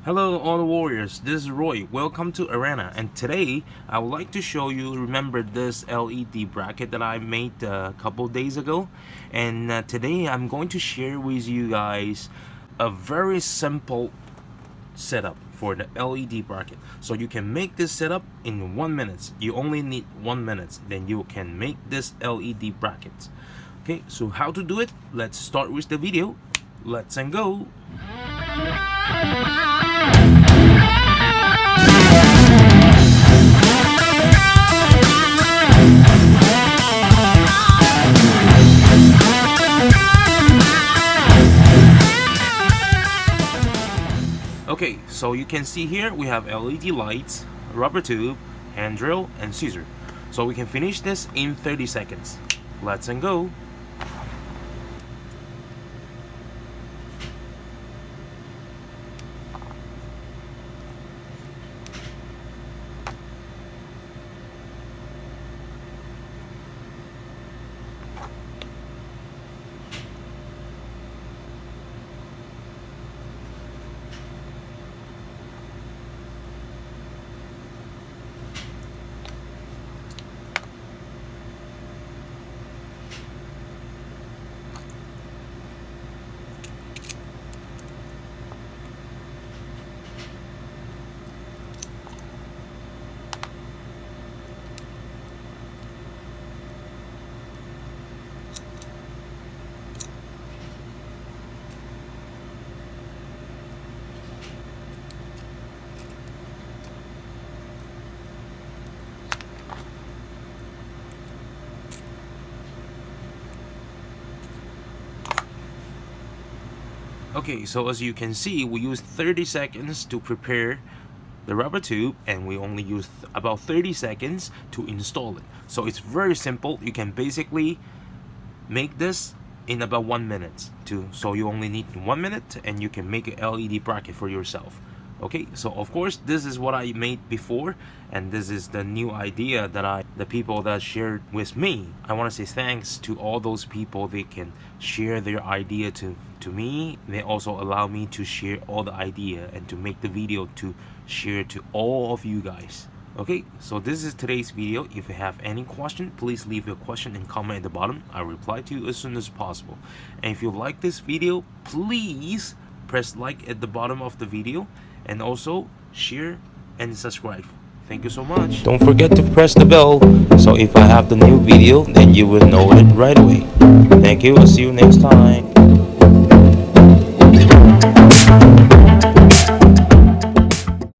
Hello all the warriors, this is Roy. Welcome to Arena, and today I would like to show you, remember this LED bracket that I made a couple days ago, and today I'm going to share with you guys a very simple setup for the LED bracket. So you can make this setup in 1 minute. You only need 1 minute, then you can make this LED bracket. Okay, so how to do it? Let's start with the video. Let's go. Okay, so you can see here we have LED lights, rubber tube, hand drill, and scissor. So we can finish this in 30 seconds. Let's go. Okay, so as you can see, we used 30 seconds to prepare the rubber tube, and we only used about 30 seconds to install it. So it's very simple. You can basically make this in about 1 minute too. So you only need 1 minute and you can make an LED bracket for yourself. Okay, so of course this is what I made before, and this is the new idea that the people that shared with me. I want to say thanks to all those people. They can share their idea to me. They also allow me to share all the idea and to make the video to share to all of you guys. Okay, so this is today's video. If you have any question, please leave your question and comment at the bottom. I'll reply to you as soon as possible. And if you like this video, please press like at the bottom of the video, and also share and subscribe. Thank you so much. Don't forget to press the bell, so if I have the new video, then you will know it right away. Thank you. I'll see you next time.